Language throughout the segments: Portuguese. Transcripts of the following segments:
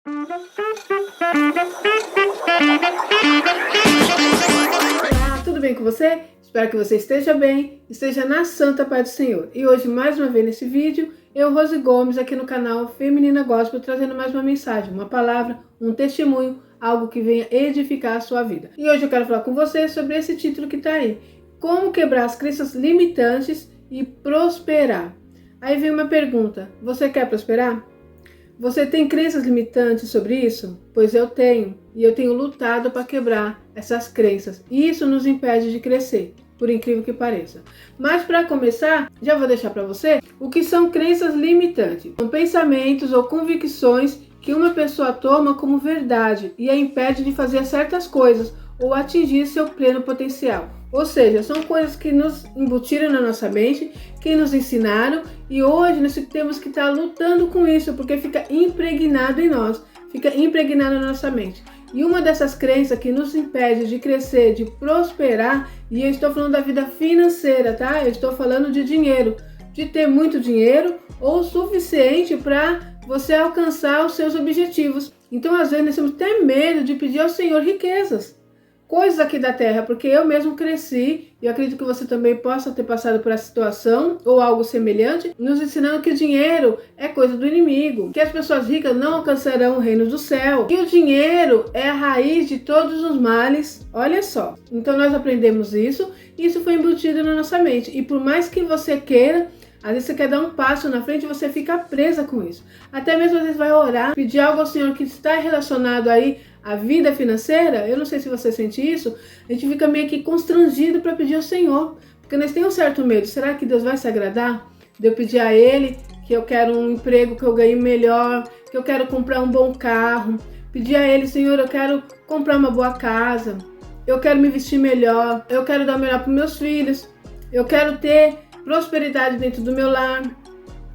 Olá, tudo bem com você? Espero que você esteja bem, esteja na santa paz do Senhor. E hoje, mais uma vez nesse vídeo, eu, Rose Gomes, aqui no canal Feminina Gospel, trazendo mais uma mensagem, uma palavra, um testemunho, algo que venha edificar a sua vida. E hoje eu quero falar com você sobre esse título que está aí: Como quebrar as crenças limitantes e prosperar. Aí vem uma pergunta: você quer prosperar? Você tem crenças limitantes sobre isso? Pois eu tenho, e eu tenho lutado para quebrar essas crenças. E isso nos impede de crescer, por incrível que pareça. Mas para começar, já vou deixar para você o que são crenças limitantes. São pensamentos ou convicções que uma pessoa toma como verdade e a impede de fazer certas coisas ou atingir seu pleno potencial. Ou seja, são coisas que nos embutiram na nossa mente, que nos ensinaram, e hoje nós temos que estar lutando com isso, porque fica impregnado em nós, fica impregnado na nossa mente. E uma dessas crenças que nos impede de crescer, de prosperar, e eu estou falando da vida financeira, tá? Eu estou falando de dinheiro, de ter muito dinheiro ou o suficiente para você alcançar os seus objetivos. Então, às vezes, nós temos até medo de pedir ao Senhor riquezas, coisas aqui da terra, porque eu mesmo cresci, e eu acredito que você também possa ter passado por essa situação ou algo semelhante, nos ensinando que o dinheiro é coisa do inimigo, que as pessoas ricas não alcançarão o reino do céu, que o dinheiro é a raiz de todos os males. Olha só, então nós aprendemos isso, e isso foi embutido na nossa mente, e por mais que você queira, às vezes você quer dar um passo na frente e você fica presa com isso. Até mesmo às vezes vai orar, pedir algo ao Senhor que está relacionado aí à vida financeira. Eu não sei se você sente isso. A gente fica meio que constrangido para pedir ao Senhor, porque nós temos um certo medo. Será que Deus vai se agradar de eu pedir a Ele que eu quero um emprego que eu ganhe melhor, que eu quero comprar um bom carro, pedir a Ele: Senhor, eu quero comprar uma boa casa, eu quero me vestir melhor, eu quero dar o melhor para os meus filhos, eu quero ter prosperidade dentro do meu lar.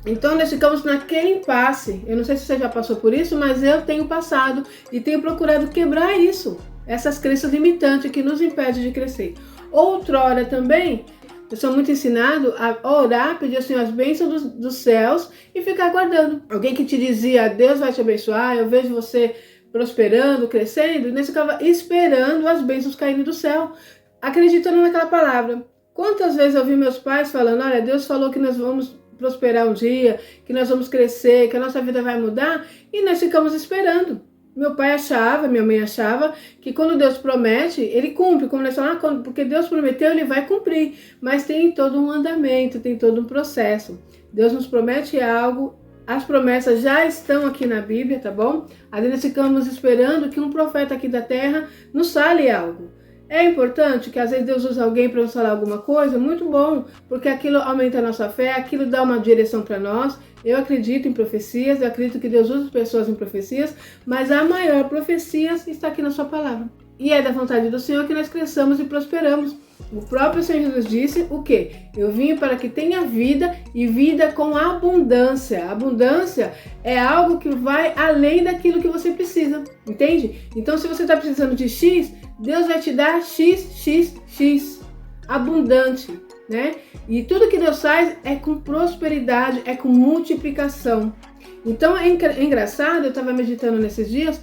Então nós ficamos naquele impasse. Eu não sei se você já passou por isso, mas eu tenho passado e tenho procurado quebrar isso, essas crenças limitantes que nos impedem de crescer. Outrora também, eu sou muito ensinado a orar, pedir assim as bênçãos dos céus e ficar aguardando. Alguém que te dizia: Deus vai te abençoar, eu vejo você prosperando, crescendo, e nós ficava esperando as bênçãos caindo do céu, acreditando naquela palavra. Quantas vezes eu ouvi meus pais falando: olha, Deus falou que nós vamos prosperar um dia, que nós vamos crescer, que a nossa vida vai mudar, e nós ficamos esperando. Meu pai achava, minha mãe achava, que quando Deus promete, Ele cumpre. Como nós falamos, porque Deus prometeu, Ele vai cumprir. Mas tem todo um andamento, tem todo um processo. Deus nos promete algo, as promessas já estão aqui na Bíblia, tá bom? Às vezes nós ficamos esperando que um profeta aqui da terra nos fale algo. É importante que às vezes Deus use alguém para nos falar alguma coisa, muito bom, porque aquilo aumenta a nossa fé, aquilo dá uma direção para nós. Eu acredito em profecias, eu acredito que Deus usa pessoas em profecias, mas a maior profecia está aqui na sua palavra. E é da vontade do Senhor que nós cresçamos e prosperamos. O próprio Senhor Jesus disse o quê? Eu vim para que tenha vida e vida com abundância. Abundância é algo que vai além daquilo que você precisa, entende? Então, se você está precisando de X, Deus vai te dar XXX, abundante, né? E tudo que Deus faz é com prosperidade, é com multiplicação. Então é engraçado, eu estava meditando nesses dias,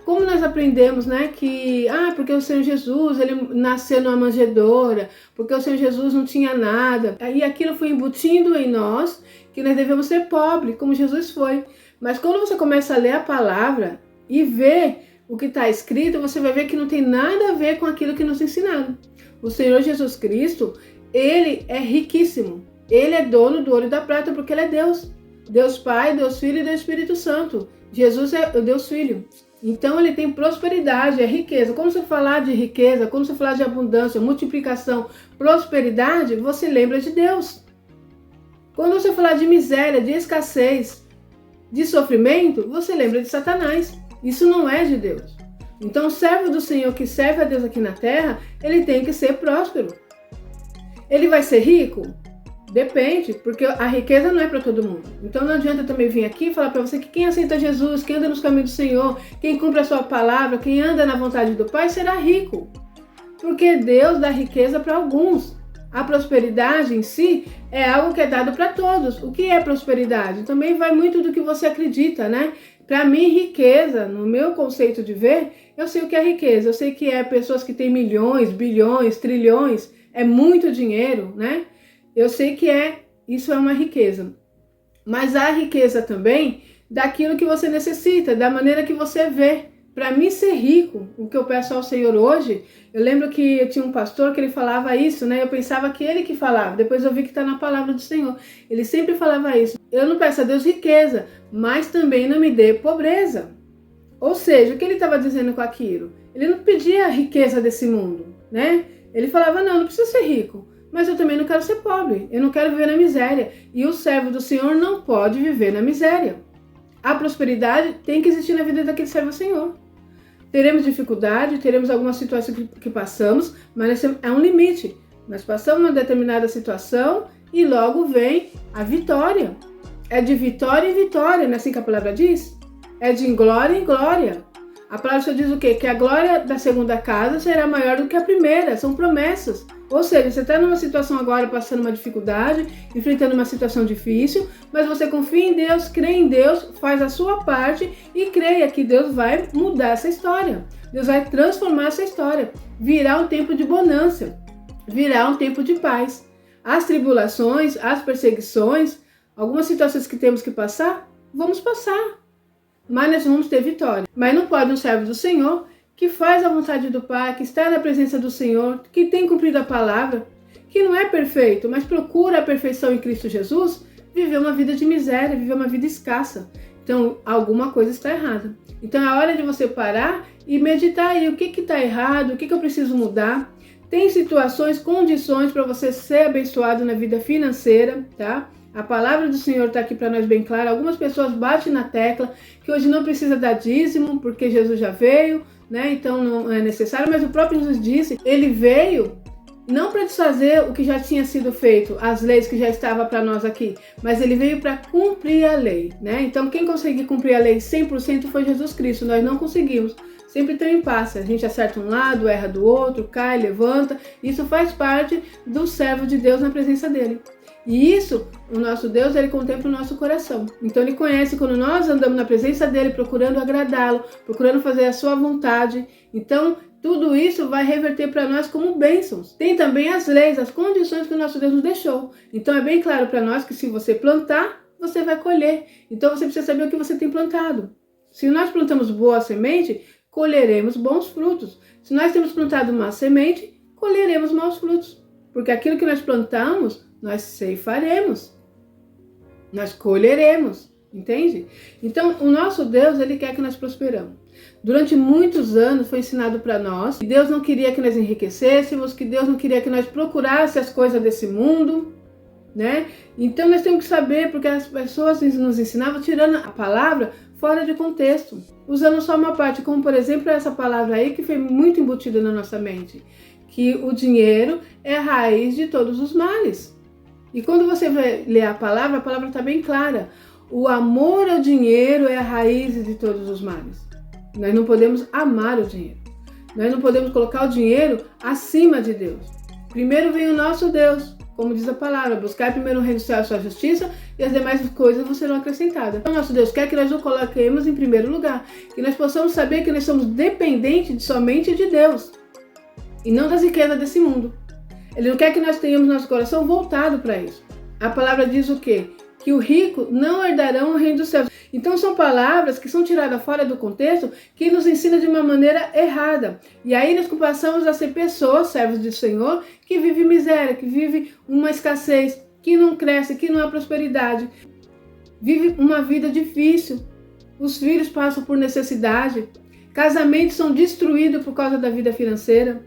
como nós aprendemos, né, que porque o Senhor Jesus, Ele nasceu numa manjedoura, porque o Senhor Jesus não tinha nada, e aquilo foi embutindo em nós que nós devemos ser pobres, como Jesus foi. Mas quando você começa a ler a palavra e ver o que está escrito, você vai ver que não tem nada a ver com aquilo que nos ensinaram. O Senhor Jesus Cristo, Ele é riquíssimo. Ele é dono do ouro e da prata porque Ele é Deus. Deus Pai, Deus Filho e Deus Espírito Santo. Jesus é o Deus Filho. Então Ele tem prosperidade, é riqueza. Quando você falar de riqueza, quando você falar de abundância, multiplicação, prosperidade, você lembra de Deus. Quando você falar de miséria, de escassez, de sofrimento, você lembra de Satanás. Isso não é de Deus. Então o servo do Senhor que serve a Deus aqui na terra, ele tem que ser próspero. Ele vai ser rico? Depende, porque a riqueza não é para todo mundo. Então não adianta também vir aqui e falar para você que quem aceita Jesus, quem anda nos caminhos do Senhor, quem cumpre a sua palavra, quem anda na vontade do Pai, será rico. Porque Deus dá riqueza para alguns. A prosperidade em si é algo que é dado para todos. O que é prosperidade? Também vai muito do que você acredita, né? Para mim, riqueza, no meu conceito de ver, eu sei o que é riqueza. Eu sei que é pessoas que têm milhões, bilhões, trilhões, é muito dinheiro, né? Eu sei que isso é uma riqueza. Mas há riqueza também daquilo que você necessita, da maneira que você vê. Para mim ser rico, o que eu peço ao Senhor hoje, eu lembro que eu tinha um pastor que ele falava isso, né? Eu pensava que ele que falava, depois eu vi que está na palavra do Senhor. Ele sempre falava isso. Eu não peço a Deus riqueza, mas também não me dê pobreza. Ou seja, o que ele estava dizendo com aquilo? Ele não pedia a riqueza desse mundo, né? Ele falava, não precisa ser rico, mas eu também não quero ser pobre, eu não quero viver na miséria. E o servo do Senhor não pode viver na miséria. A prosperidade tem que existir na vida daquele servo do Senhor. Teremos dificuldade, teremos algumas situações que passamos, mas é um limite. Nós passamos uma determinada situação e logo vem a vitória. É de vitória em vitória, não é assim que a palavra diz? É de glória em glória. A palavra só diz o quê? Que a glória da segunda casa será maior do que a primeira, são promessas. Ou seja, você está numa situação agora, passando uma dificuldade, enfrentando uma situação difícil, mas você confia em Deus, crê em Deus, faz a sua parte e creia que Deus vai mudar essa história. Deus vai transformar essa história. Virá um tempo de bonança, virá um tempo de paz. As tribulações, as perseguições, algumas situações que temos que passar, vamos passar. Mas nós vamos ter vitória. Mas não pode um servo do Senhor que faz a vontade do Pai, que está na presença do Senhor, que tem cumprido a palavra, que não é perfeito, mas procura a perfeição em Cristo Jesus, viver uma vida de miséria, viver uma vida escassa. Então, alguma coisa está errada. Então, é hora de você parar e meditar aí o que está errado, o que eu preciso mudar. Tem situações, condições para você ser abençoado na vida financeira, tá? A palavra do Senhor está aqui para nós bem clara. Algumas pessoas batem na tecla que hoje não precisa dar dízimo, porque Jesus já veio, né? Então não é necessário, mas o próprio Jesus disse, ele veio não para desfazer o que já tinha sido feito, as leis que já estavam para nós aqui, mas ele veio para cumprir a lei, né? Então quem conseguiu cumprir a lei 100% foi Jesus Cristo, nós não conseguimos. Sempre tem um impasse, a gente acerta um lado, erra do outro, cai, levanta, isso faz parte do servo de Deus na presença dele. E isso, o nosso Deus, ele contempla o nosso coração. Então ele conhece quando nós andamos na presença dele, procurando agradá-lo, procurando fazer a sua vontade. Então tudo isso vai reverter para nós como bênçãos. Tem também as leis, as condições que o nosso Deus nos deixou. Então é bem claro para nós que se você plantar, você vai colher. Então você precisa saber o que você tem plantado. Se nós plantamos boa semente, colheremos bons frutos. Se nós temos plantado má semente, colheremos maus frutos. Porque aquilo que nós plantamos, nós ceifaremos, nós colheremos, entende? Então, o nosso Deus, ele quer que nós prosperamos. Durante muitos anos foi ensinado para nós que Deus não queria que nós enriquecêssemos, que Deus não queria que nós procurássemos as coisas desse mundo, né? Então, nós temos que saber, porque as pessoas nos ensinavam tirando a palavra fora de contexto, usando só uma parte, como por exemplo essa palavra aí que foi muito embutida na nossa mente, que o dinheiro é a raiz de todos os males. E quando você vai ler a palavra está bem clara. O amor ao dinheiro é a raiz de todos os males. Nós não podemos amar o dinheiro. Nós não podemos colocar o dinheiro acima de Deus. Primeiro vem o nosso Deus, como diz a palavra, buscar primeiro o reino do céu e a sua justiça, e as demais coisas vão serão acrescentadas. Então, nosso Deus quer que nós o coloquemos em primeiro lugar, que nós possamos saber que nós somos dependentes somente de Deus, e não das riquezas desse mundo. Ele não quer que nós tenhamos nosso coração voltado para isso. A palavra diz o quê? Que o rico não herdarão o reino dos céus. Então são palavras que são tiradas fora do contexto, que nos ensinam de uma maneira errada. E aí nós passamos a ser pessoas, servos do Senhor, que vivem miséria, que vivem uma escassez, que não cresce, que não há prosperidade. Vive uma vida difícil. Os filhos passam por necessidade. Casamentos são destruídos por causa da vida financeira.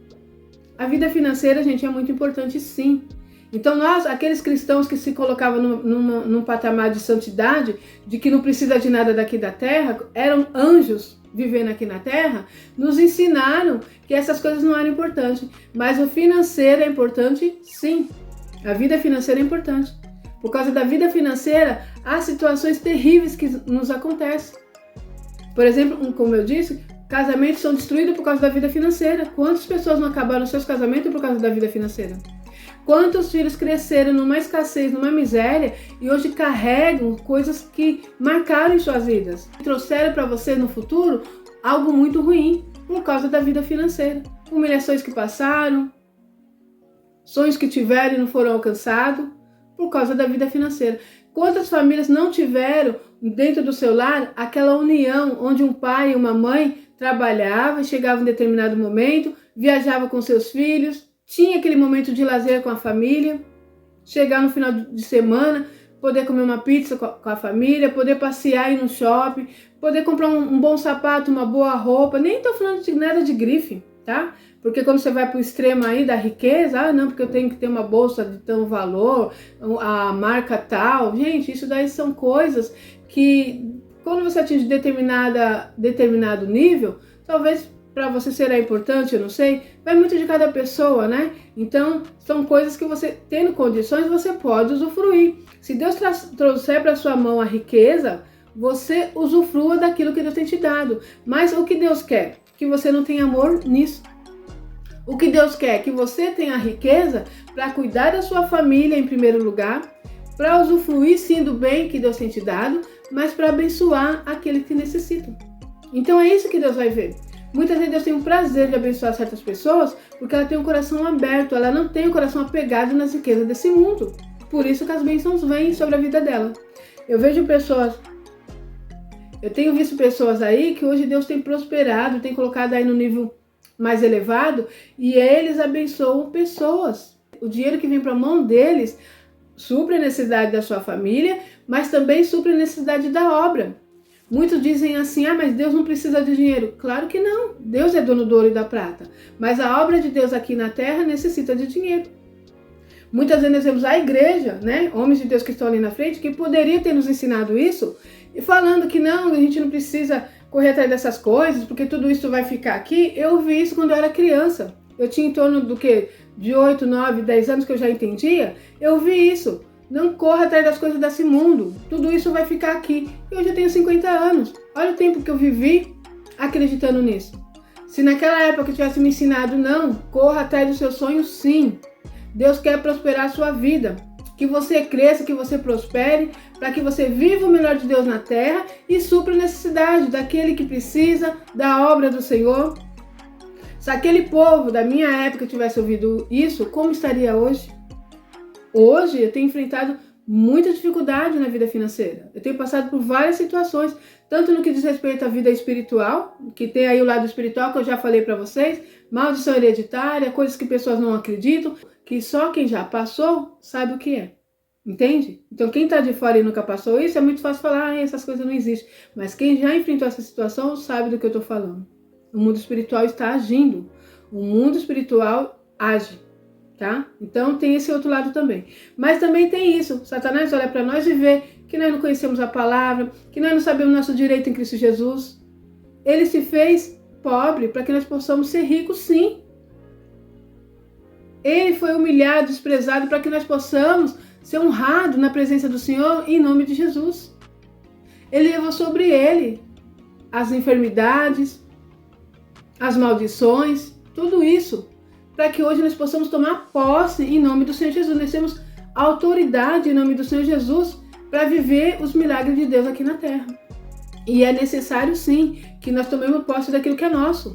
A vida financeira, gente, é muito importante, sim. Então nós, aqueles cristãos que se colocavam num patamar de santidade, de que não precisa de nada daqui da terra, eram anjos vivendo aqui na terra, nos ensinaram que essas coisas não eram importantes. Mas o financeiro é importante, sim. A vida financeira é importante. Por causa da vida financeira, há situações terríveis que nos acontecem. Por exemplo, como eu disse, casamentos são destruídos por causa da vida financeira. Quantas pessoas não acabaram seus casamentos por causa da vida financeira? Quantos filhos cresceram numa escassez, numa miséria e hoje carregam coisas que marcaram em suas vidas, trouxeram para você no futuro algo muito ruim por causa da vida financeira. Humilhações que passaram, sonhos que tiveram e não foram alcançados por causa da vida financeira. Quantas famílias não tiveram dentro do seu lar aquela união onde um pai e uma mãe trabalhavam, chegavam em determinado momento, viajava com seus filhos, tinha aquele momento de lazer com a família, chegar no final de semana, poder comer uma pizza com a família, poder passear, ir no shopping, poder comprar um bom sapato, uma boa roupa. Nem estou falando de nada de grife, tá? Porque quando você vai para o extremo aí da riqueza, não, porque eu tenho que ter uma bolsa de tão valor, a marca tal. Gente, isso daí são coisas que quando você atinge determinado nível, talvez para você será importante, eu não sei, vai muito de cada pessoa, né? Então, são coisas que você, tendo condições, você pode usufruir. Se Deus trouxer para sua mão a riqueza, você usufrua daquilo que Deus tem te dado. Mas o que Deus quer? Que você não tenha amor nisso. O que Deus quer? Que você tenha riqueza para cuidar da sua família em primeiro lugar, para usufruir sim do bem que Deus tem te dado, mas para abençoar aquele que necessita. Então é isso que Deus vai ver. Muitas vezes Deus tem o prazer de abençoar certas pessoas porque ela tem o coração aberto, ela não tem o coração apegado nas riquezas desse mundo. Por isso que as bênçãos vêm sobre a vida dela. Eu tenho visto pessoas aí que hoje Deus tem prosperado, tem colocado aí no nível mais elevado e eles abençoam pessoas. O dinheiro que vem para a mão deles supre a necessidade da sua família, mas também supre a necessidade da obra. Muitos dizem assim, mas Deus não precisa de dinheiro. Claro que não, Deus é dono do ouro e da prata, mas a obra de Deus aqui na terra necessita de dinheiro. Muitas vezes nós vemos a igreja, né, homens de Deus que estão ali na frente, que poderia ter nos ensinado isso, e falando que não, a gente não precisa correr atrás dessas coisas, porque tudo isso vai ficar aqui. Eu ouvi isso quando eu era criança. Eu tinha em torno do quê? De 8, 9, 10 anos que eu já entendia. Eu ouvi isso. Não corra atrás das coisas desse mundo. Tudo isso vai ficar aqui. E hoje eu tenho 50 anos. Olha o tempo que eu vivi acreditando nisso. Se naquela época eu tivesse me ensinado, não, corra atrás dos seus sonhos, sim. Deus quer prosperar a sua vida. Que você cresça, que você prospere, para que você viva o melhor de Deus na terra e supra a necessidade daquele que precisa da obra do Senhor. Se aquele povo da minha época tivesse ouvido isso, como estaria hoje? Hoje eu tenho enfrentado muita dificuldade na vida financeira. Eu tenho passado por várias situações, tanto no que diz respeito à vida espiritual, que tem aí o lado espiritual que eu já falei para vocês, maldição hereditária, coisas que pessoas não acreditam, que só quem já passou sabe o que é. Entende? Então quem está de fora e nunca passou isso, é muito fácil falar, essas coisas não existem. Mas quem já enfrentou essa situação sabe do que eu estou falando. O mundo espiritual está agindo. O mundo espiritual age. Tá? Então tem esse outro lado também. Mas também tem isso. Satanás olha para nós e vê que nós não conhecemos a palavra, que nós não sabemos nosso direito em Cristo Jesus. Ele se fez pobre para que nós possamos ser ricos, sim. Ele foi humilhado, desprezado para que nós possamos ser honrados na presença do Senhor em nome de Jesus. Ele levou sobre ele as enfermidades, as maldições, tudo isso, para que hoje nós possamos tomar posse em nome do Senhor Jesus. Nós temos autoridade em nome do Senhor Jesus para viver os milagres de Deus aqui na terra. E é necessário sim que nós tomemos posse daquilo que é nosso.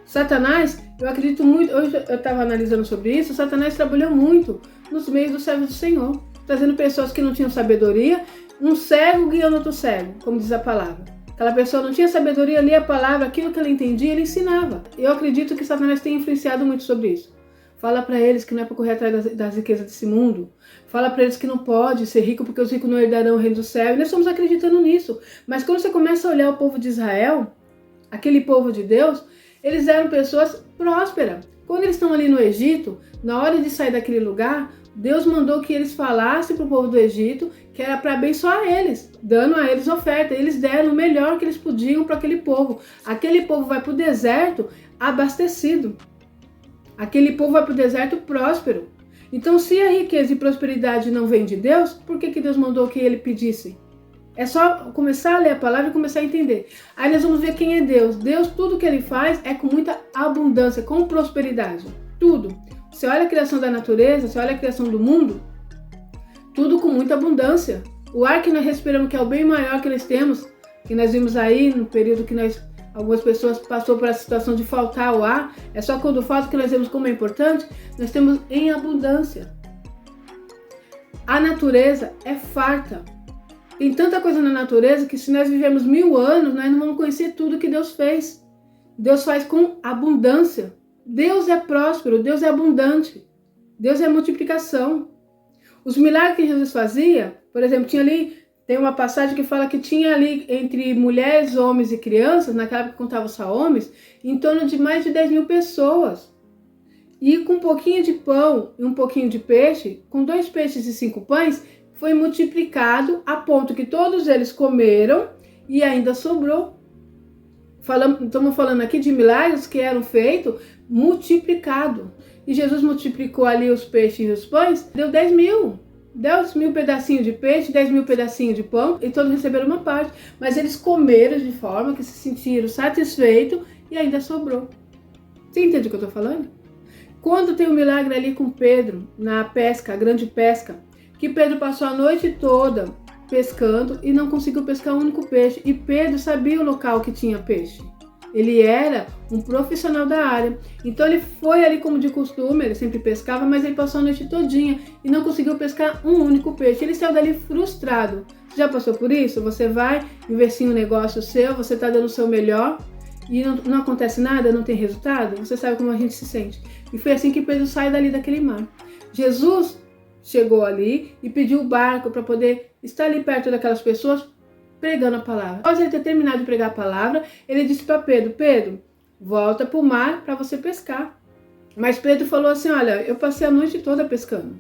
Satanás, eu acredito muito, hoje eu estava analisando sobre isso, Satanás trabalhou muito nos meios dos servos do Senhor, trazendo pessoas que não tinham sabedoria, um cego guiando outro cego, como diz a palavra. Aquela pessoa não tinha sabedoria, lia a palavra, aquilo que ela entendia, ele ensinava. Eu acredito que Satanás tem influenciado muito sobre isso. Fala para eles que não é para correr atrás das riquezas desse mundo. Fala para eles que não pode ser rico porque os ricos não herdarão o reino do céu. E nós estamos acreditando nisso. Mas quando você começa a olhar o povo de Israel, aquele povo de Deus, eles eram pessoas prósperas. Quando eles estão ali no Egito, na hora de sair daquele lugar, Deus mandou que eles falassem para o povo do Egito que era para abençoar eles, dando a eles oferta. Eles deram o melhor que eles podiam para aquele povo. Aquele povo vai para o deserto abastecido. Aquele povo vai para o deserto próspero. Então, se a riqueza e prosperidade não vem de Deus, por que Deus mandou que ele pedisse? É só começar a ler a palavra e começar a entender. Aí nós vamos ver quem é Deus. Deus, tudo que ele faz é com muita abundância, com prosperidade. Tudo. você olha a criação da natureza, você olha a criação do mundo, tudo com muita abundância. O ar que nós respiramos, que é o bem maior que nós temos, que nós vimos aí no período que algumas pessoas passou por essa situação de faltar o ar, é só quando falta que nós vemos como é importante, nós temos em abundância. A natureza é farta. Tem tanta coisa na natureza que se nós vivemos 1000 anos, nós não vamos conhecer tudo que Deus fez. Deus faz com abundância. Deus é próspero, Deus é abundante. Deus é multiplicação. Os milagres que Jesus fazia, por exemplo, tem uma passagem que fala que tinha ali entre mulheres, homens e crianças, naquela época contava só homens, em torno de mais de 10.000 pessoas. E com um pouquinho de pão e um pouquinho de peixe, com 2 peixes e 5 pães, foi multiplicado a ponto que todos eles comeram e ainda sobrou. Estamos falando aqui de milagres que eram feitos multiplicado. E Jesus multiplicou ali os peixes e os pães, deu 10.000. 10.000 pedacinhos de peixe, 10.000 pedacinhos de pão, e todos receberam uma parte. Mas eles comeram de forma que se sentiram satisfeitos e ainda sobrou. Você entende o que eu estou falando? Quando tem um milagre ali com Pedro, na pesca, a grande pesca, que Pedro passou a noite toda pescando e não conseguiu pescar um único peixe. E Pedro sabia o local que tinha peixe. Ele era um profissional da área. Então ele foi ali como de costume, ele sempre pescava, mas ele passou a noite todinha e não conseguiu pescar um único peixe. Ele saiu dali frustrado. Você já passou por isso? Você vai investir em um negócio seu, você está dando o seu melhor e não acontece nada, não tem resultado? Você sabe como a gente se sente. E foi assim que Pedro sai dali daquele mar. Jesus chegou ali e pediu o barco para poder estar ali perto daquelas pessoas pregando a palavra. Após ele ter terminado de pregar a palavra, ele disse para Pedro: Pedro, volta para o mar para você pescar. Mas Pedro falou assim: olha, eu passei a noite toda pescando,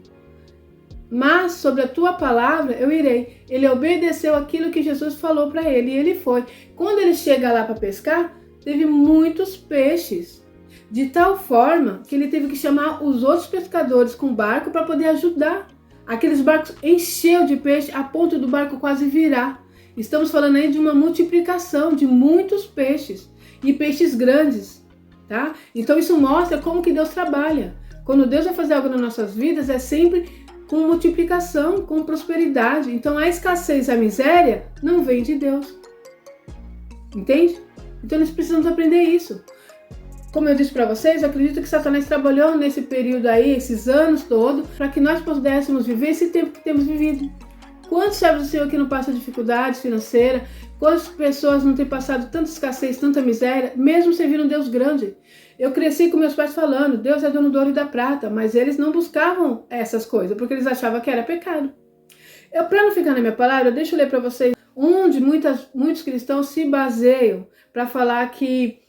mas sobre a tua palavra eu irei. Ele obedeceu aquilo que Jesus falou para ele e ele foi. Quando ele chega lá para pescar, teve muitos peixes, de tal forma que ele teve que chamar os outros pescadores com barco para poder ajudar. Aqueles barcos encheu de peixe a ponto do barco quase virar. Estamos falando aí de uma multiplicação de muitos peixes e peixes grandes, tá? Então isso mostra como que Deus trabalha. Quando Deus vai fazer algo nas nossas vidas, é sempre com multiplicação, com prosperidade. Então a escassez, a miséria não vem de Deus. Entende? Então nós precisamos aprender isso. Como eu disse para vocês, eu acredito que Satanás trabalhou nesse período aí, esses anos todos, para que nós pudéssemos viver esse tempo que temos vivido. Quantos servos do Senhor que não passam dificuldades financeiras? Quantas pessoas não têm passado tanta escassez, tanta miséria, mesmo servindo um Deus grande? Eu cresci com meus pais falando: Deus é dono do ouro e da prata, mas eles não buscavam essas coisas, porque eles achavam que era pecado. Para não ficar na minha palavra, deixa eu ler para vocês onde muitos cristãos se baseiam para falar que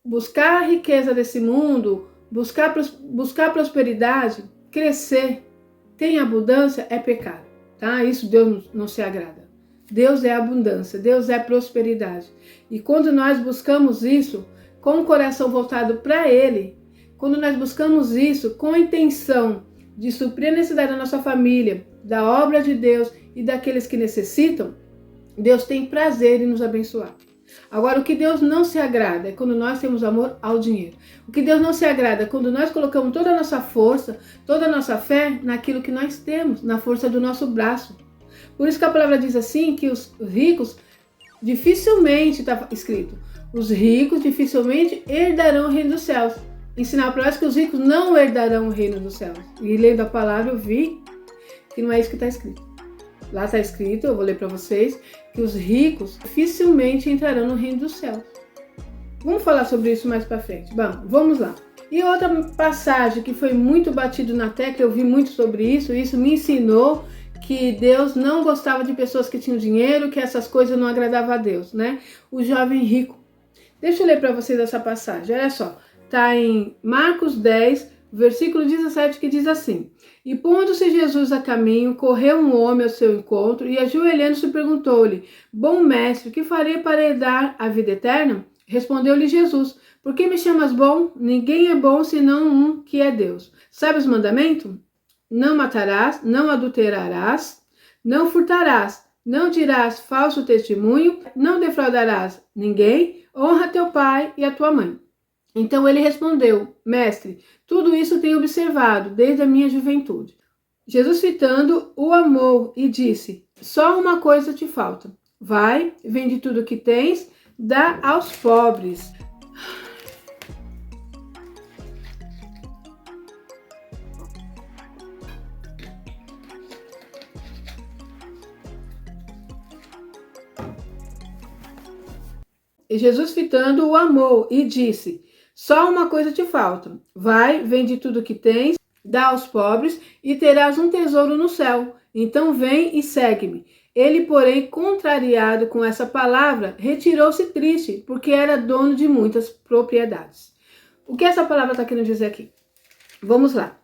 buscar a riqueza desse mundo, buscar prosperidade, crescer, ter abundância é pecado. Tá? Isso Deus não se agrada. Deus é abundância, Deus é prosperidade. E quando nós buscamos isso com o coração voltado para Ele, quando nós buscamos isso com a intenção de suprir a necessidade da nossa família, da obra de Deus e daqueles que necessitam, Deus tem prazer em nos abençoar. Agora, o que Deus não se agrada é quando nós temos amor ao dinheiro. O que Deus não se agrada é quando nós colocamos toda a nossa força, toda a nossa fé naquilo que nós temos, na força do nosso braço. Por isso que a palavra diz assim, que os ricos dificilmente, está escrito, os ricos dificilmente herdarão o reino dos céus. Ensinar para nós que os ricos não herdarão o reino dos céus. E lendo a palavra eu vi que não é isso que está escrito. Lá está escrito, eu vou ler para vocês, que os ricos dificilmente entrarão no reino dos céus. Vamos falar sobre isso mais para frente. Bom, vamos lá. E outra passagem que foi muito batido na tecla, eu vi muito sobre isso, e isso me ensinou que Deus não gostava de pessoas que tinham dinheiro, que essas coisas não agradavam a Deus, né? O jovem rico. Deixa eu ler para vocês essa passagem, olha só. Está em Marcos 10, versículo 17, que diz assim: E pondo-se Jesus a caminho, correu um homem ao seu encontro e, ajoelhando-se, perguntou-lhe: Bom mestre, que farei para herdar a vida eterna? Respondeu-lhe Jesus: Por que me chamas bom? Ninguém é bom senão um, que é Deus. Sabe os mandamentos? Não matarás, não adulterarás, não furtarás, não dirás falso testemunho, não defraudarás ninguém, honra teu pai e a tua mãe. Então ele respondeu: Mestre, tudo isso tenho observado desde a minha juventude. Jesus, fitando, o amou e disse: Só uma coisa te falta. Vai, vende tudo o que tens, dá aos pobres. E Jesus, fitando, o amou e disse: Só uma coisa te falta. Vai, vende tudo o que tens, dá aos pobres e terás um tesouro no céu. Então vem e segue-me. Ele, porém, contrariado com essa palavra, retirou-se triste, porque era dono de muitas propriedades. O que essa palavra está querendo dizer aqui? Vamos lá.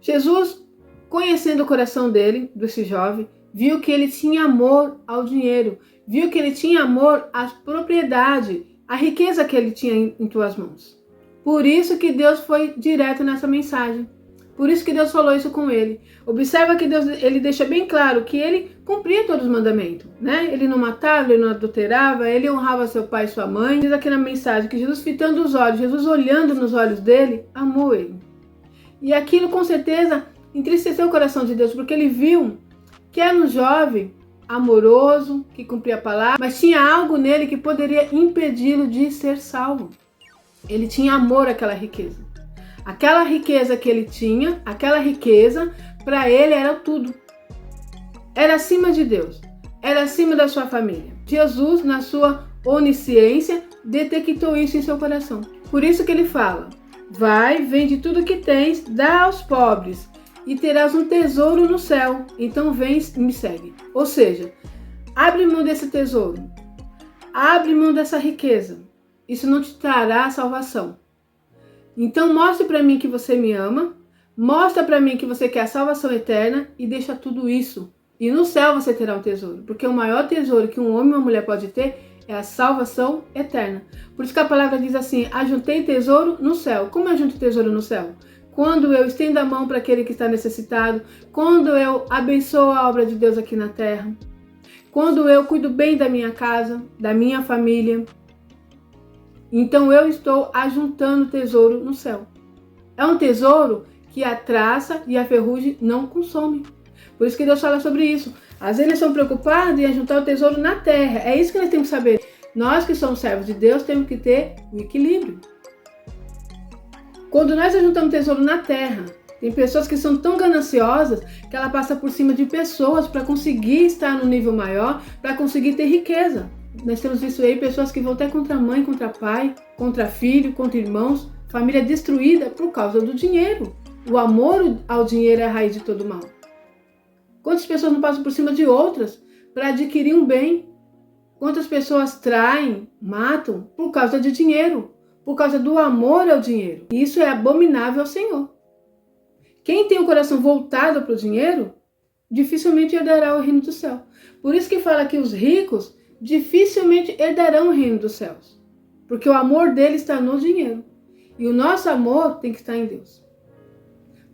Jesus, conhecendo o coração dele, desse jovem, viu que ele tinha amor ao dinheiro, viu que ele tinha amor à propriedade, à riqueza que ele tinha em tuas mãos. Por isso que Deus foi direto nessa mensagem. Por isso que Deus falou isso com ele. Observa que Deus, ele deixa bem claro que ele cumpria todos os mandamentos, né? Ele não matava, ele não adulterava, ele honrava seu pai e sua mãe. Diz aqui na mensagem que Jesus, fitando os olhos, Jesus olhando nos olhos dele, amou ele. E aquilo com certeza entristeceu o coração de Deus, porque ele viu que era um jovem amoroso, que cumpria a palavra, mas tinha algo nele que poderia impedi-lo de ser salvo. Ele tinha amor àquela riqueza. Aquela riqueza que ele tinha, aquela riqueza, para ele era tudo. Era acima de Deus, era acima da sua família. Jesus, na sua onisciência, detectou isso em seu coração. Por isso que ele fala: vai, vende tudo que tens, dá aos pobres, e terás um tesouro no céu. Então vem e me segue. Ou seja, abre mão desse tesouro, abre mão dessa riqueza. Isso não te trará salvação. Então mostre para mim que você me ama, mostra para mim que você quer a salvação eterna e deixa tudo isso. E no céu você terá um tesouro, porque o maior tesouro que um homem e uma mulher pode ter é a salvação eterna. Por isso que a palavra diz assim: ajuntei tesouro no céu. Como eu junto tesouro no céu? Quando eu estendo a mão para aquele que está necessitado, quando eu abençoo a obra de Deus aqui na terra, quando eu cuido bem da minha casa, da minha família, então eu estou ajuntando tesouro no céu. É um tesouro que a traça e a ferrugem não consomem. Por isso que Deus fala sobre isso. Às vezes eles estão preocupados em ajuntar o tesouro na terra. É isso que nós temos que saber. Nós que somos servos de Deus temos que ter o equilíbrio. Quando nós ajuntamos tesouro na terra, tem pessoas que são tão gananciosas que ela passa por cima de pessoas para conseguir estar no nível maior, para conseguir ter riqueza. Nós temos visto aí pessoas que vão até contra a mãe, contra pai, contra filho, contra irmãos, família destruída por causa do dinheiro. O amor ao dinheiro é a raiz de todo mal. Quantas pessoas não passam por cima de outras para adquirir um bem? Quantas pessoas traem, matam por causa de dinheiro, por causa do amor ao dinheiro? E isso é abominável ao Senhor. Quem tem o coração voltado para o dinheiro, dificilmente herdará o reino do céu. Por isso que fala que os ricos dificilmente herdarão o reino dos céus, porque o amor deles está no dinheiro. E o nosso amor tem que estar em Deus.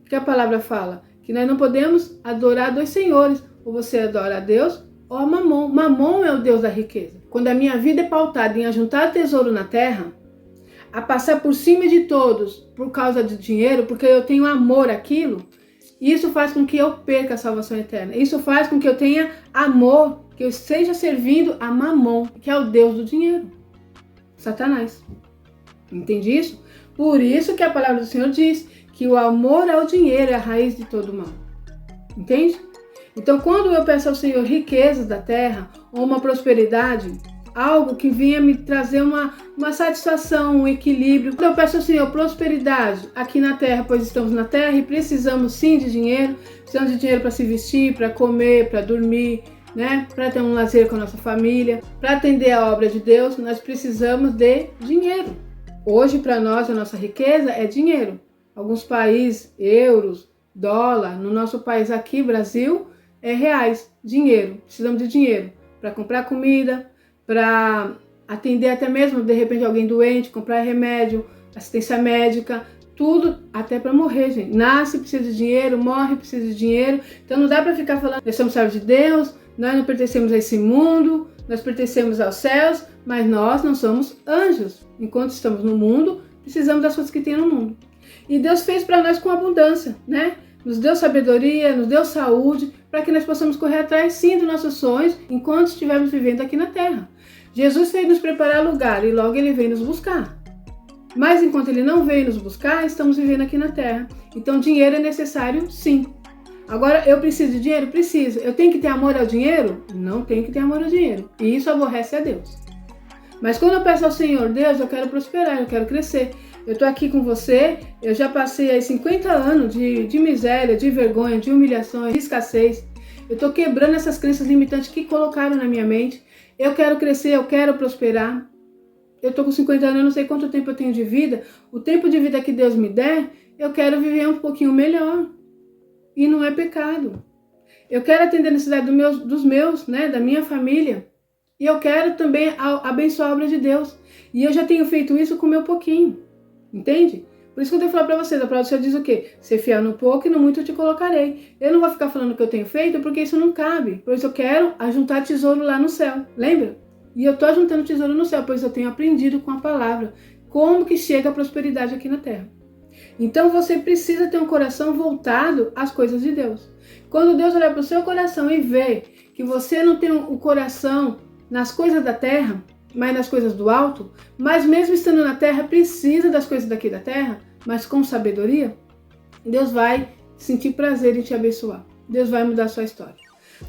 Porque a palavra fala que nós não podemos adorar dois senhores. Ou você adora a Deus ou a Mamon. Mamon é o Deus da riqueza. Quando a minha vida é pautada em ajuntar tesouro na terra, a passar por cima de todos por causa de dinheiro, porque eu tenho amor àquilo, isso faz com que eu perca a salvação eterna. Isso faz com que eu tenha amor, que eu esteja servindo a Mamon, que é o Deus do dinheiro, Satanás. Entende isso? Por isso que a palavra do Senhor diz que o amor ao dinheiro é a raiz de todo mal. Entende? Então, quando eu peço ao Senhor riquezas da terra, ou uma prosperidade, algo que venha me trazer uma satisfação, um equilíbrio. Quando eu peço ao Senhor prosperidade aqui na terra, pois estamos na terra e precisamos sim de dinheiro, precisamos de dinheiro para se vestir, para comer, para dormir, né? Para ter um lazer com a nossa família, para atender a obra de Deus, nós precisamos de dinheiro. Hoje, para nós, a nossa riqueza é dinheiro. Alguns países, euros, dólar. No nosso país aqui, Brasil, é reais, dinheiro. Precisamos de dinheiro para comprar comida, para atender até mesmo, de repente, alguém doente, comprar remédio, assistência médica, tudo, até para morrer, gente. Nasce, precisa de dinheiro, morre, precisa de dinheiro. Então não dá para ficar falando, nós somos servos de Deus, nós não pertencemos a esse mundo, nós pertencemos aos céus, mas nós não somos anjos. Enquanto estamos no mundo, precisamos das coisas que tem no mundo. E Deus fez para nós com abundância, né? Nos deu sabedoria, nos deu saúde, para que nós possamos correr atrás, sim, dos nossos sonhos, enquanto estivermos vivendo aqui na terra. Jesus veio nos preparar lugar e logo Ele veio nos buscar. Mas enquanto Ele não veio nos buscar, estamos vivendo aqui na terra. Então dinheiro é necessário, sim. Agora, eu preciso de dinheiro? Preciso. Eu tenho que ter amor ao dinheiro? Não tenho que ter amor ao dinheiro. E isso aborrece a Deus. Mas quando eu peço ao Senhor, Deus, eu quero prosperar, eu quero crescer. Eu estou aqui com você, eu já passei aí 50 anos de miséria, de vergonha, de humilhações, de escassez. Eu estou quebrando essas crenças limitantes que colocaram na minha mente. Eu quero crescer, eu quero prosperar. Eu estou com 50 anos, eu não sei quanto tempo eu tenho de vida. O tempo de vida que Deus me der, eu quero viver um pouquinho melhor. E não é pecado. Eu quero atender a necessidade dos meus, né, da minha família. E eu quero também abençoar a obra de Deus. E eu já tenho feito isso com o meu pouquinho. Entende? Por isso que eu tenho que falar para vocês. A palavra do Senhor diz o quê? Ser fiel no pouco e no muito eu te colocarei. Eu não vou ficar falando o que eu tenho feito porque isso não cabe. Por isso eu quero ajuntar tesouro lá no céu. Lembra? E eu estou ajuntando tesouro no céu, pois eu tenho aprendido com a palavra como que chega a prosperidade aqui na terra. Então você precisa ter um coração voltado às coisas de Deus. Quando Deus olhar para o seu coração e vê que você não tem o coração nas coisas da terra, mas nas coisas do alto, mas mesmo estando na terra, precisa das coisas daqui da terra, mas com sabedoria, Deus vai sentir prazer em te abençoar. Deus vai mudar a sua história.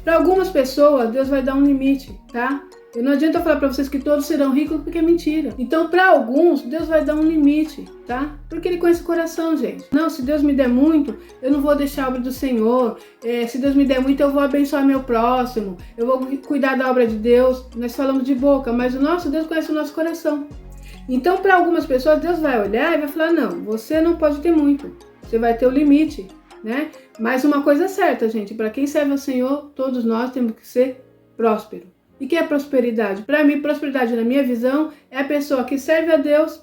Para algumas pessoas, Deus vai dar um limite, tá? E não adianta eu falar para vocês que todos serão ricos, porque é mentira. Então, para alguns, Deus vai dar um limite, tá? Porque Ele conhece o coração, gente. Não, se Deus me der muito, eu não vou deixar a obra do Senhor. Se Deus me der muito, eu vou abençoar meu próximo. Eu vou cuidar da obra de Deus. Nós falamos de boca, mas o nosso Deus conhece o nosso coração. Então, para algumas pessoas, Deus vai olhar e vai falar, não, você não pode ter muito. Você vai ter o limite, né? Mas uma coisa é certa, gente. Para quem serve ao Senhor, todos nós temos que ser prósperos. E o que é prosperidade? Para mim, prosperidade, na minha visão, é a pessoa que serve a Deus,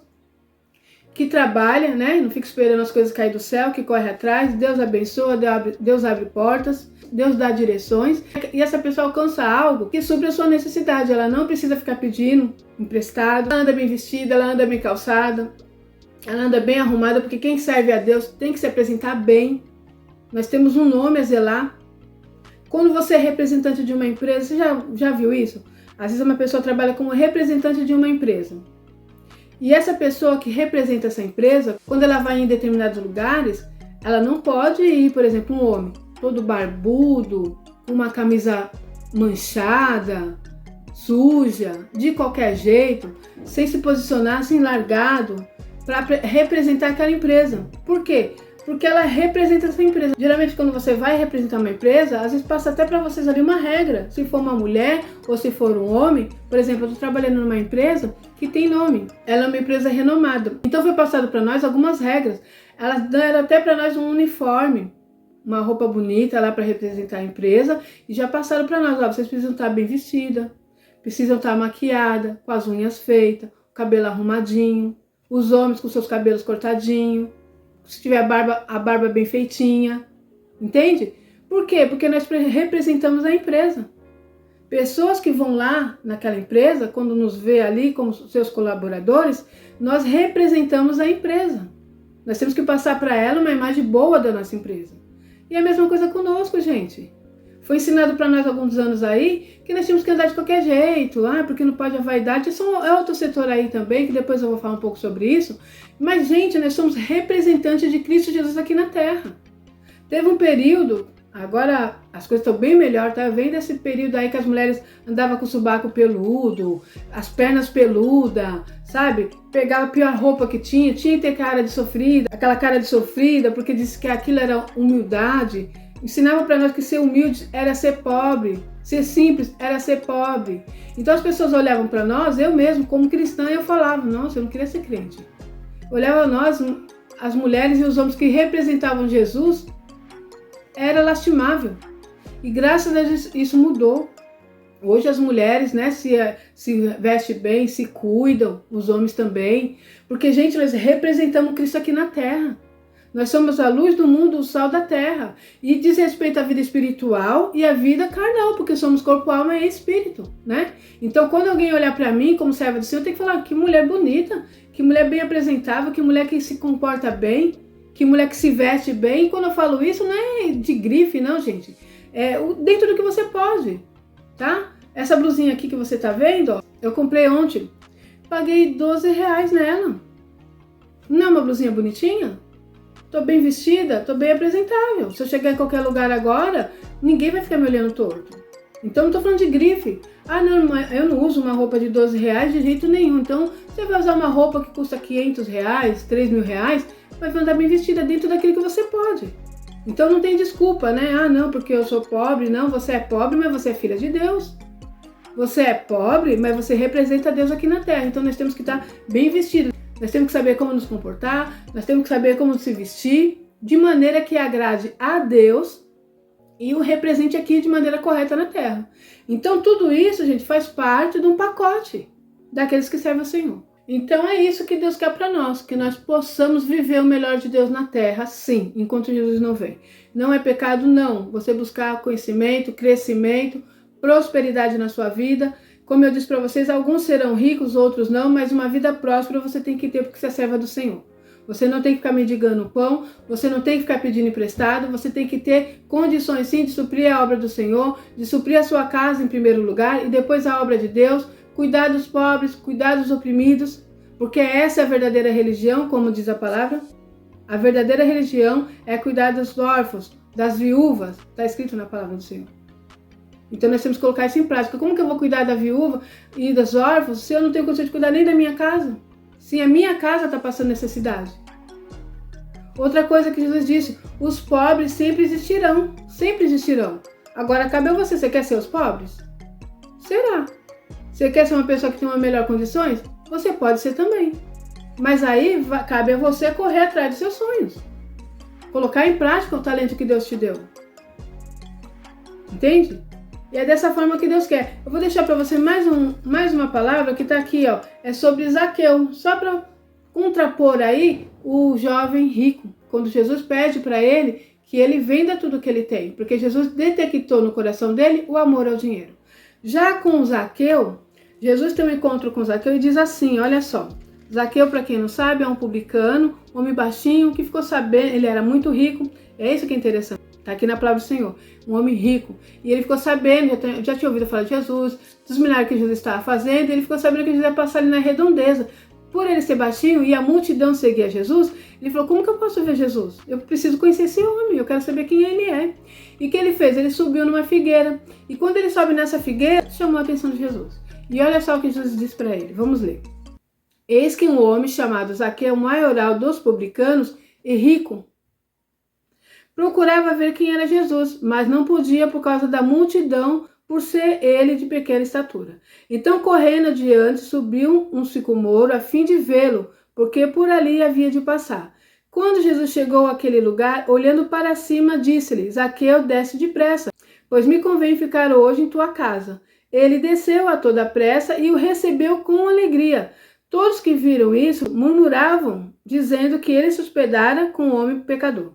que trabalha, né? Não fica esperando as coisas cair do céu, que corre atrás, Deus abençoa, Deus abre portas, Deus dá direções. E essa pessoa alcança algo que supre a sua necessidade. Ela não precisa ficar pedindo emprestado. Ela anda bem vestida, ela anda bem calçada, ela anda bem arrumada, porque quem serve a Deus tem que se apresentar bem. Nós temos um nome a zelar. Quando você é representante de uma empresa, você já viu isso? Às vezes uma pessoa trabalha como representante de uma empresa. E essa pessoa que representa essa empresa, quando ela vai em determinados lugares, ela não pode ir, por exemplo, um homem todo barbudo, com uma camisa manchada, suja, de qualquer jeito, sem se posicionar, assim, largado, para representar aquela empresa. Por quê? Porque ela representa essa empresa. Geralmente, quando você vai representar uma empresa, às vezes passa até para vocês ali uma regra. Se for uma mulher ou se for um homem, por exemplo, eu estou trabalhando numa empresa que tem nome. Ela é uma empresa renomada. Então foi passado para nós algumas regras. Elas deram até para nós um uniforme, uma roupa bonita lá para representar a empresa. E já passaram para nós, ó, vocês precisam estar bem vestida, precisam estar maquiada, com as unhas feitas, o cabelo arrumadinho, os homens com seus cabelos cortadinhos. Se tiver a barba bem feitinha, entende? Por quê? Porque nós representamos a empresa. Pessoas que vão lá naquela empresa, quando nos vê ali como seus colaboradores, nós representamos a empresa. Nós temos que passar para ela uma imagem boa da nossa empresa. E a mesma coisa conosco, gente. Foi ensinado para nós há alguns anos aí que nós tínhamos que andar de qualquer jeito, porque não pode a vaidade. Isso é outro setor aí também, que depois eu vou falar um pouco sobre isso. Mas, gente, nós somos representantes de Cristo Jesus aqui na Terra. Teve um período, agora as coisas estão bem melhor, tá? Vem desse período aí que as mulheres andavam com o sovaco peludo, as pernas peludas, sabe? Pegava a pior roupa que tinha que ter cara de sofrida, aquela cara de sofrida, porque disse que aquilo era humildade. Ensinava para nós que ser humilde era ser pobre, ser simples era ser pobre. Então as pessoas olhavam para nós, eu mesmo como cristã, eu falava, nossa, eu não queria ser crente. Olhava nós, as mulheres e os homens que representavam Jesus, era lastimável. E graças a Deus isso mudou. Hoje as mulheres, né, se vestem bem, se cuidam, os homens também. Porque, gente, nós representamos Cristo aqui na terra. Nós somos a luz do mundo, o sal da terra. E diz respeito à vida espiritual e à vida carnal, porque somos corpo, alma e espírito, né? Então, quando alguém olhar para mim como serva do Senhor, tem que falar: que mulher bonita, que mulher bem apresentável, que mulher que se comporta bem, que mulher que se veste bem. E quando eu falo isso, não é de grife, não, gente. É dentro do que você pode, tá? Essa blusinha aqui que você tá vendo, ó, eu comprei ontem. Paguei R$12 nela. Não é uma blusinha bonitinha? Tô bem vestida, tô bem apresentável. Se eu chegar em qualquer lugar agora, ninguém vai ficar me olhando torto. Então não tô falando de grife. Ah, não, eu não uso uma roupa de R$12 de jeito nenhum. Então você vai usar uma roupa que custa R$500, R$3.000, vai andar bem vestida dentro daquilo que você pode. Então não tem desculpa, né? Ah, não, porque eu sou pobre. Não, você é pobre, mas você é filha de Deus. Você é pobre, mas você representa Deus aqui na terra. Então nós temos que estar bem vestidos. Nós temos que saber como nos comportar. Nós temos que saber como se vestir de maneira que agrade a Deus e o represente aqui de maneira correta na terra. Então tudo isso, gente, faz parte de um pacote daqueles que servem ao Senhor. Então é isso que Deus quer para nós, que nós possamos viver o melhor de Deus na terra, sim, enquanto Jesus não vem. Não é pecado, não, você buscar conhecimento, crescimento, prosperidade na sua vida. Como eu disse para vocês, alguns serão ricos, outros não, mas uma vida próspera você tem que ter porque você é serva do Senhor. Você não tem que ficar mendigando o pão, você não tem que ficar pedindo emprestado, você tem que ter condições sim de suprir a obra do Senhor, de suprir a sua casa em primeiro lugar e depois a obra de Deus, cuidar dos pobres, cuidar dos oprimidos, porque essa é a verdadeira religião, como diz a palavra. A verdadeira religião é cuidar dos órfãos, das viúvas, está escrito na palavra do Senhor. Então nós temos que colocar isso em prática. Como que eu vou cuidar da viúva e dos órfãos se eu não tenho condição de cuidar nem da minha casa? Se a minha casa está passando necessidade. Outra coisa que Jesus disse: os pobres sempre existirão. Sempre existirão. Agora cabe a você. Você quer ser os pobres? Será. Você quer ser uma pessoa que tem uma melhor condições? Você pode ser também. Mas aí cabe a você correr atrás dos seus sonhos. Colocar em prática o talento que Deus te deu. Entende? E é dessa forma que Deus quer. Eu vou deixar para você mais uma palavra que está aqui, ó. É sobre Zaqueu. Só para contrapor aí o jovem rico. Quando Jesus pede para ele que ele venda tudo que ele tem. Porque Jesus detectou no coração dele o amor ao dinheiro. Já com Zaqueu, Jesus tem um encontro com Zaqueu e diz assim, olha só. Zaqueu, para quem não sabe, é um publicano, homem baixinho, que ficou sabendo, ele era muito rico. É isso que é interessante. Está aqui na palavra do Senhor, um homem rico. E ele ficou sabendo, já tinha ouvido falar de Jesus, dos milagres que Jesus estava fazendo, e ele ficou sabendo que Jesus ia passar ali na redondeza. Por ele ser baixinho e a multidão seguia Jesus, ele falou: como que eu posso ver Jesus? Eu preciso conhecer esse homem, eu quero saber quem ele é. E o que ele fez? Ele subiu numa figueira. E quando ele sobe nessa figueira, chamou a atenção de Jesus. E olha só o que Jesus disse para ele, vamos ler. Eis que um homem chamado Zaqueu, maioral dos publicanos e rico, procurava ver quem era Jesus, mas não podia por causa da multidão, por ser ele de pequena estatura. Então, correndo adiante, subiu um sicomoro a fim de vê-lo, porque por ali havia de passar. Quando Jesus chegou àquele lugar, olhando para cima, disse-lhe: Zaqueu, desce depressa, pois me convém ficar hoje em tua casa. Ele desceu a toda pressa e o recebeu com alegria. Todos que viram isso murmuravam, dizendo que ele se hospedara com um homem pecador.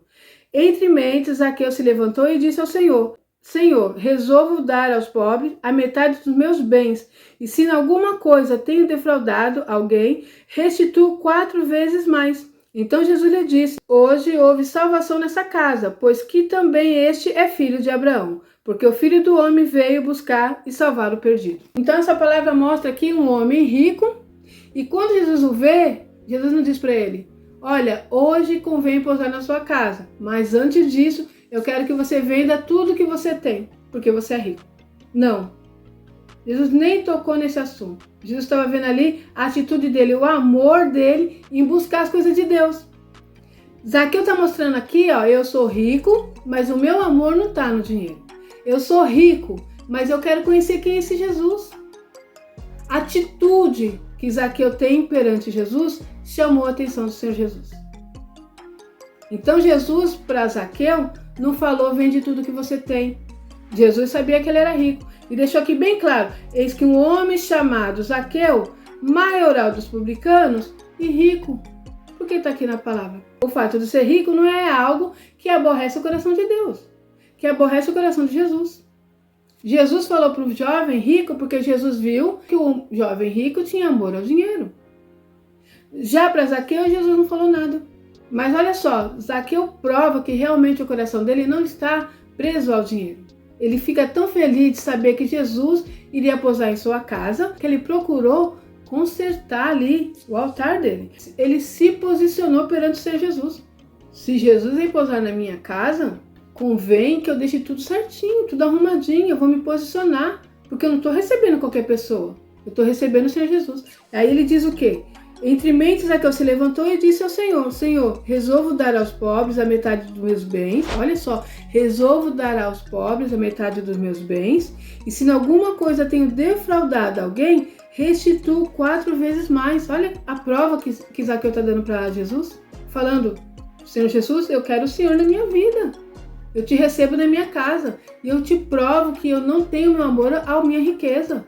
Entre mentes, Zaqueu se levantou e disse ao Senhor: Senhor, resolvo dar aos pobres a metade dos meus bens, e se em alguma coisa tenho defraudado alguém, restituo 4 vezes mais. Então Jesus lhe disse: hoje houve salvação nessa casa, pois que também este é filho de Abraão, porque o Filho do Homem veio buscar e salvar o perdido. Então essa palavra mostra aqui um homem rico, e quando Jesus o vê, Jesus não diz para ele: olha, hoje convém pousar na sua casa, mas antes disso, eu quero que você venda tudo que você tem, porque você é rico. Não. Jesus nem tocou nesse assunto. Jesus estava vendo ali a atitude dele, o amor dele em buscar as coisas de Deus. Zaqueu está mostrando aqui, ó, eu sou rico, mas o meu amor não está no dinheiro. Eu sou rico, mas eu quero conhecer quem é esse Jesus. A atitude que Zaqueu tem perante Jesus chamou a atenção do Senhor Jesus. Então Jesus, para Zaqueu, não falou: vende tudo que você tem. Jesus sabia que ele era rico e deixou aqui bem claro: eis que um homem chamado Zaqueu, maioral dos publicanos e rico. Por que está aqui na palavra. O fato de ser rico não é algo que aborrece o coração de Deus, que aborrece o coração de Jesus. Jesus falou para o jovem rico porque Jesus viu que o jovem rico tinha amor ao dinheiro. Já para Zaqueu, Jesus não falou nada. Mas olha só, Zaqueu prova que realmente o coração dele não está preso ao dinheiro. Ele fica tão feliz de saber que Jesus iria pousar em sua casa, que ele procurou consertar ali o altar dele. Ele se posicionou perante o Senhor Jesus. Se Jesus vem pousar na minha casa, convém que eu deixe tudo certinho, tudo arrumadinho, eu vou me posicionar, porque eu não estou recebendo qualquer pessoa, eu estou recebendo o Senhor Jesus. Aí ele diz o quê? Entre mentes, Zaqueu se levantou e disse ao Senhor: Senhor, resolvo dar aos pobres a metade dos meus bens. Olha só, resolvo dar aos pobres a metade dos meus bens. E se em alguma coisa tenho defraudado alguém, restituo 4 vezes mais. Olha a prova que Zaqueu está dando para Jesus. Falando: Senhor Jesus, eu quero o Senhor na minha vida. Eu te recebo na minha casa. E eu te provo que eu não tenho meu amor à minha riqueza.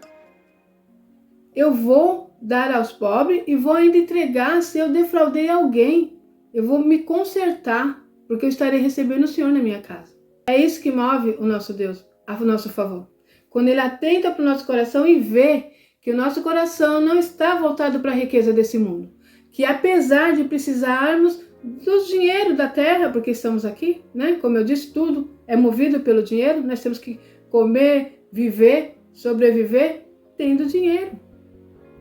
Eu vou dar aos pobres e vou ainda entregar se eu defraudei alguém. Eu vou me consertar, porque eu estarei recebendo o Senhor na minha casa. É isso que move o nosso Deus a nosso favor. Quando Ele atenta para o nosso coração e vê que o nosso coração não está voltado para a riqueza desse mundo. Que apesar de precisarmos do dinheiro da terra, porque estamos aqui, né? Como eu disse, tudo é movido pelo dinheiro. Nós temos que comer, viver, sobreviver tendo dinheiro.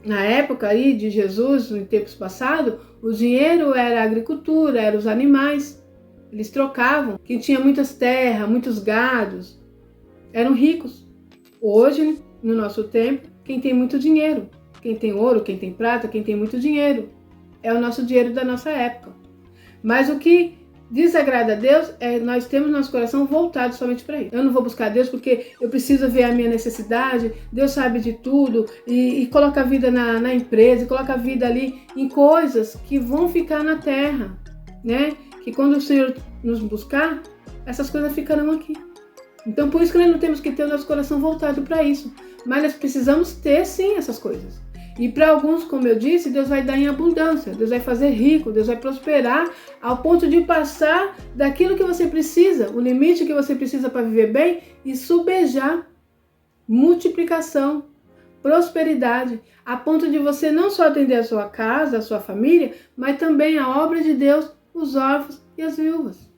Na época aí de Jesus, em tempos passados, o dinheiro era a agricultura, eram os animais. Eles trocavam. Quem tinha muitas terras, muitos gados, eram ricos. Hoje, no nosso tempo, quem tem muito dinheiro, quem tem ouro, quem tem prata, quem tem muito dinheiro, é o nosso dinheiro da nossa época. Mas o que desagrada a Deus é nós temos nosso coração voltado somente para Ele. Eu não vou buscar Deus porque eu preciso ver a minha necessidade. Deus sabe de tudo e coloca a vida na empresa, e coloca a vida ali em coisas que vão ficar na terra, né? Que quando o Senhor nos buscar, essas coisas ficarão aqui. Então por isso que nós não temos que ter o nosso coração voltado para isso. Mas nós precisamos ter sim essas coisas. E para alguns, como eu disse, Deus vai dar em abundância, Deus vai fazer rico, Deus vai prosperar ao ponto de passar daquilo que você precisa, o limite que você precisa para viver bem e subejar multiplicação, prosperidade, a ponto de você não só atender a sua casa, a sua família, mas também a obra de Deus, os órfãos e as viúvas.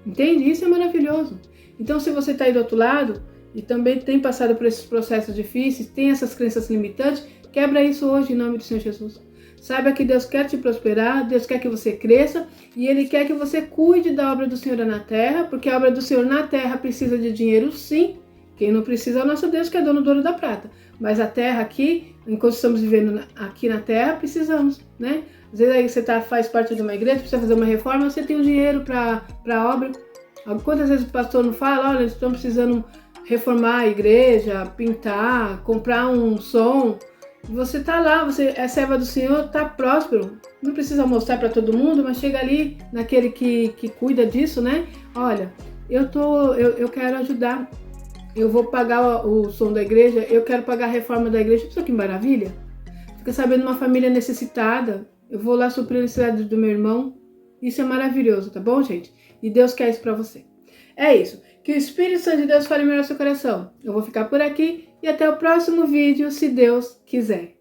Entende? Isso é maravilhoso. Então se você está aí do outro lado e também tem passado por esses processos difíceis, tem essas crenças limitantes, quebra isso hoje em nome do Senhor Jesus. Saiba que Deus quer te prosperar, Deus quer que você cresça e Ele quer que você cuide da obra do Senhor na terra, porque a obra do Senhor na terra precisa de dinheiro sim. Quem não precisa é o nosso Deus, que é dono do ouro da prata. Mas a terra aqui, enquanto estamos vivendo aqui na terra, precisamos, né? Às vezes aí você faz parte de uma igreja, precisa fazer uma reforma, você tem o dinheiro para a obra. Quantas vezes o pastor não fala, olha, eles estão precisando reformar a igreja, pintar, comprar um som. Você está lá, você é serva do Senhor, está próspero. Não precisa mostrar para todo mundo, mas chega ali naquele que cuida disso, né? Olha, eu quero ajudar. Eu vou pagar o som da igreja, eu quero pagar a reforma da igreja. Isso que maravilha. Fica sabendo uma família necessitada. Eu vou lá suprir a necessidade do meu irmão. Isso é maravilhoso, tá bom, gente? E Deus quer isso para você. É isso. Que o Espírito Santo de Deus fale melhor no seu coração. Eu vou ficar por aqui e até o próximo vídeo, se Deus quiser.